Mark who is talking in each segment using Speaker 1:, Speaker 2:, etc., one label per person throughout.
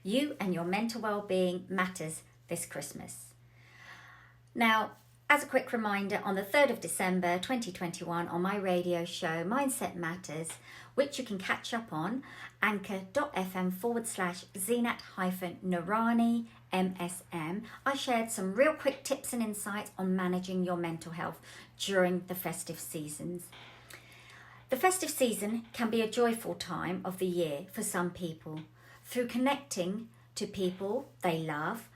Speaker 1: You and your mental well-being matters this Christmas. Now, as a quick reminder, on the 3rd of December 2021 on my radio show Mindset Matters, which you can catch up on anchor.fm/Zinat-Narani MSM, I shared some real quick tips and insights on managing your mental health during the festive seasons. The festive season can be a joyful time of the year for some people through connecting to people they love,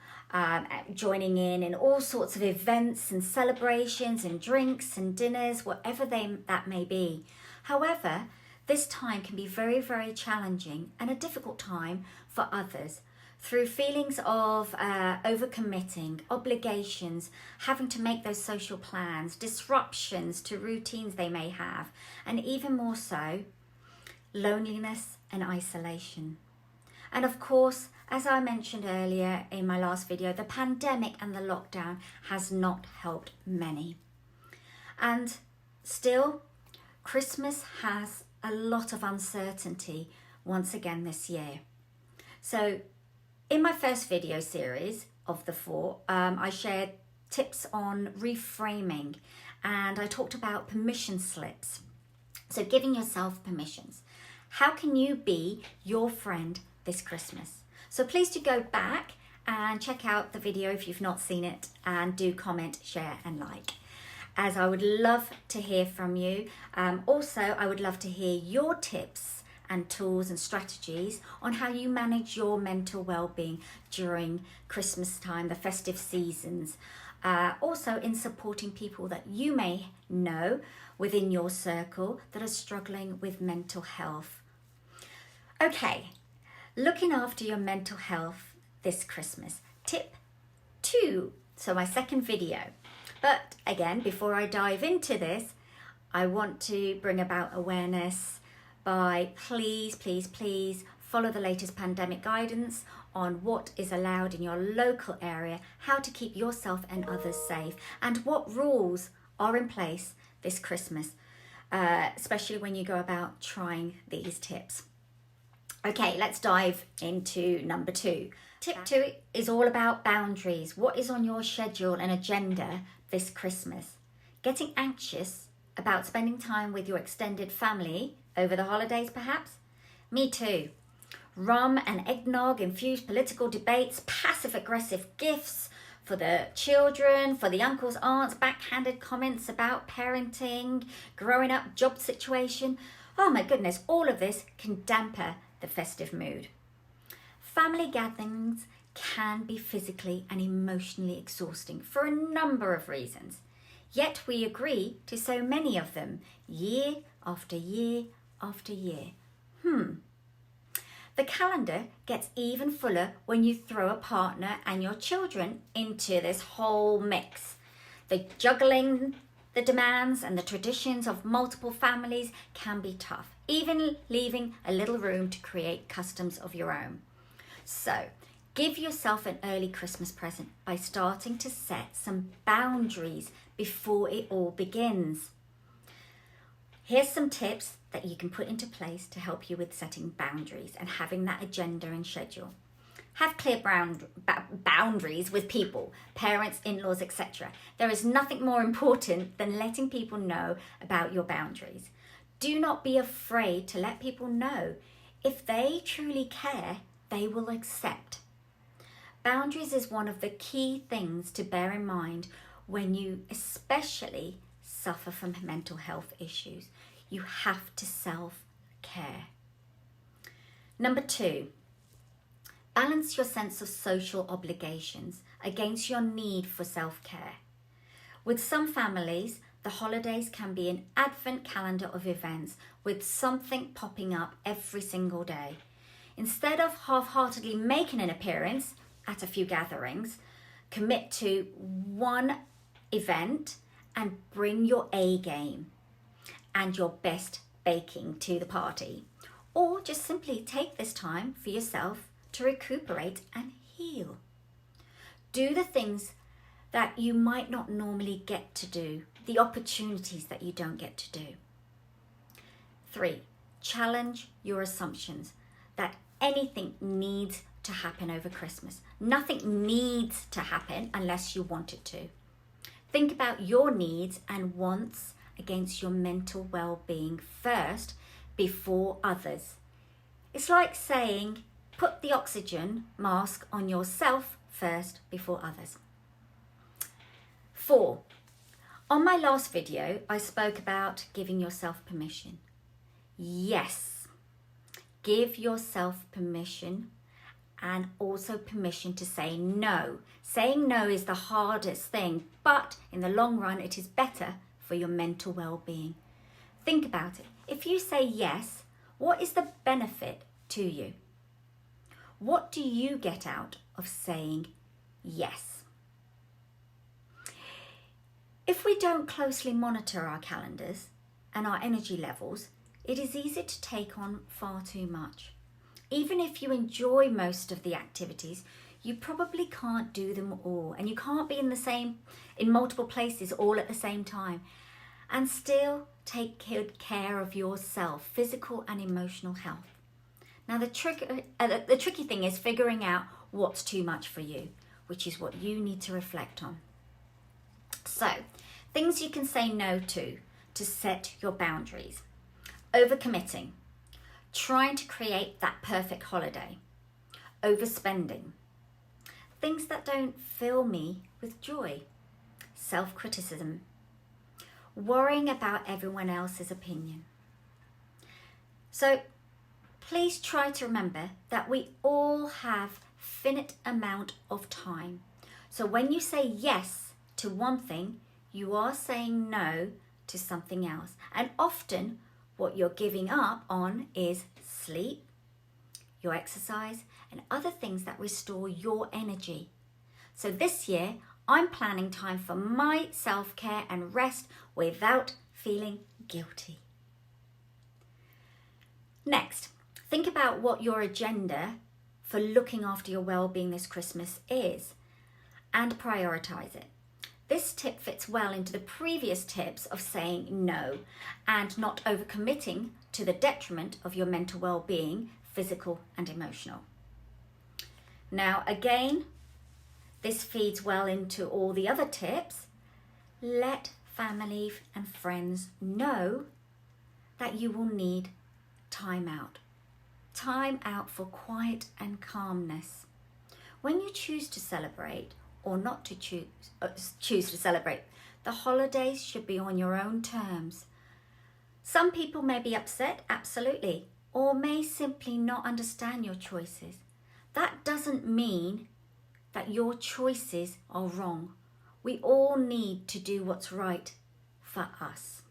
Speaker 1: joining in all sorts of events and celebrations and drinks and dinners, whatever that may be. However, this time can be very, very challenging and a difficult time for others through feelings of overcommitting, obligations, having to make those social plans, disruptions to routines they may have, and even more so, loneliness and isolation. And of course, as I mentioned earlier in my last video, the pandemic and the lockdown has not helped many. And still, Christmas has a lot of uncertainty once again this year. So in my first video series of the 4, I shared tips on reframing, and I talked about permission slips. So giving yourself permissions. How can you be your friend this Christmas? So please do go back and check out the video if you've not seen it, and do comment, share and like, as I would love to hear from you. Also, I would love to hear your tips and tools and strategies on how you manage your mental well-being during Christmas time, the festive seasons. Also in supporting people that you may know within your circle that are struggling with mental health. Okay, looking after your mental health this Christmas. Tip 2, so my second video. But again, before I dive into this, I want to bring about awareness by please follow the latest pandemic guidance on what is allowed in your local area, how to keep yourself and others safe, and what rules are in place this Christmas, especially when you go about trying these tips. Okay, let's dive into number 2. Tip 2 is all about boundaries. What is on your schedule and agenda this Christmas? Getting anxious about spending time with your extended family over the holidays, perhaps? Me too. Rum and eggnog, infused political debates, passive-aggressive gifts for the children, for the uncles, aunts, backhanded comments about parenting, growing up, job situation. Oh my goodness, all of this can dampen the festive mood. Family gatherings can be physically and emotionally exhausting for a number of reasons. Yet we agree to so many of them, year after year after year. The calendar gets even fuller when you throw a partner and your children into this whole mix. The juggling the demands and the traditions of multiple families can be tough, even leaving a little room to create customs of your own. So, give yourself an early Christmas present by starting to set some boundaries before it all begins. Here's some tips that you can put into place to help you with setting boundaries and having that agenda and schedule. Have clear boundaries with people, parents, in-laws, etc. There is nothing more important than letting people know about your boundaries. Do not be afraid to let people know. If they truly care, they will accept. Boundaries is one of the key things to bear in mind when you especially suffer from mental health issues. You have to self-care. Number 2, balance your sense of social obligations against your need for self-care. With some families, the holidays can be an advent calendar of events with something popping up every single day. Instead of half-heartedly making an appearance at a few gatherings, commit to one event and bring your A game and your best baking to the party. Or just simply take this time for yourself to recuperate and heal. Do the things that you might not normally get to do, the opportunities that you don't get to do. 3, challenge your assumptions that anything needs to happen over Christmas. Nothing needs to happen unless you want it to. Think about your needs and wants against your mental well-being first before others. It's like saying, put the oxygen mask on yourself first before others. 4. On my last video, I spoke about giving yourself permission. Yes, give yourself permission, and also permission to say no. Saying no is the hardest thing, but in the long run, it is better for your mental well-being. Think about it. If you say yes, what is the benefit to you? What do you get out of saying yes? If we don't closely monitor our calendars and our energy levels, it is easy to take on far too much. Even if you enjoy most of the activities, you probably can't do them all, and you can't be in multiple places all at the same time and still take good care of yourself, physical and emotional health. Now the tricky thing is figuring out what's too much for you, which is what you need to reflect on. So, things you can say no to set your boundaries. Overcommitting, trying to create that perfect holiday, overspending, things that don't fill me with joy, self-criticism, worrying about everyone else's opinion. So please try to remember that we all have finite amount of time. So when you say yes to one thing, you are saying no to something else. And often what you're giving up on is sleep, your exercise, and other things that restore your energy. So this year, I'm planning time for my self-care and rest without feeling guilty. Next, think about what your agenda for looking after your well-being this Christmas is and prioritize it. This tip fits well into the previous tips of saying no and not overcommitting to the detriment of your mental well-being, physical and emotional. Now again, this feeds well into all the other tips. Let family and friends know that you will need time out. Time out for quiet and calmness. When you choose to celebrate or not to choose to celebrate, the holidays should be on your own terms. Some people may be upset, absolutely, or may simply not understand your choices. That doesn't mean that your choices are wrong. We all need to do what's right for us.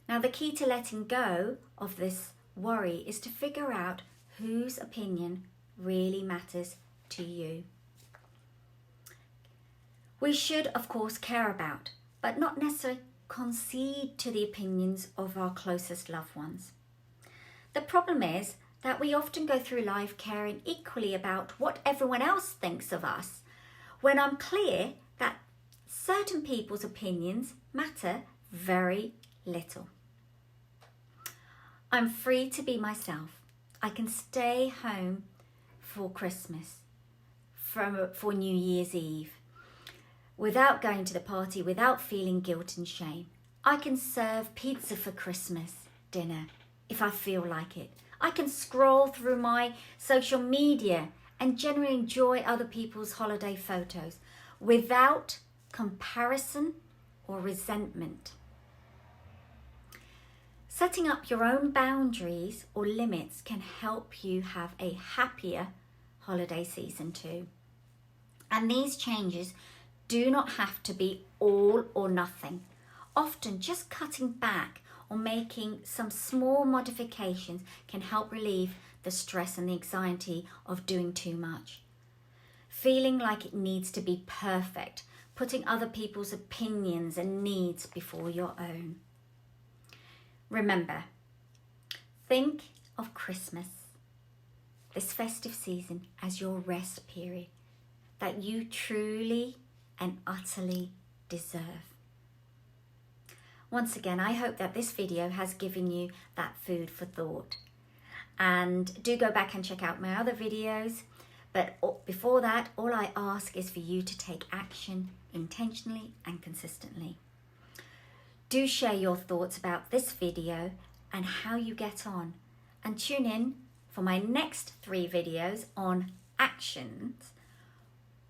Speaker 1: Now, the key to letting go of this worry is to figure out whose opinion really matters to you. We should, of course, care about, but not necessarily concede to the opinions of our closest loved ones. The problem is that we often go through life caring equally about what everyone else thinks of us, when I'm clear that certain people's opinions matter very little. I'm free to be myself. I can stay home for Christmas, for New Year's Eve, without going to the party, without feeling guilt and shame. I can serve pizza for Christmas dinner if I feel like it. I can scroll through my social media and generally enjoy other people's holiday photos without comparison or resentment. Setting up your own boundaries or limits can help you have a happier holiday season too. And these changes do not have to be all or nothing. Often just cutting back or making some small modifications can help relieve the stress and the anxiety of doing too much. Feeling like it needs to be perfect, putting other people's opinions and needs before your own. Remember, think of Christmas, this festive season, as your rest period that you truly and utterly deserve. Once again, I hope that this video has given you that food for thought. And do go back and check out my other videos. But before that, all I ask is for you to take action intentionally and consistently. Do share your thoughts about this video and how you get on. And tune in for my next 3 videos on actions.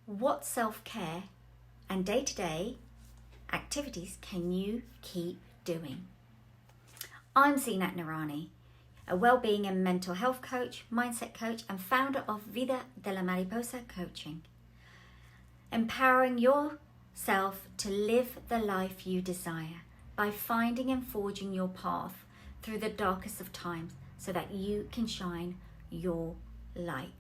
Speaker 1: What self-care and day-to-day activities can you keep doing? I'm Zeenat Narani, a wellbeing and mental health coach, mindset coach, and founder of Vida de la Mariposa Coaching. Empowering yourself to live the life you desire by finding and forging your path through the darkest of times so that you can shine your light.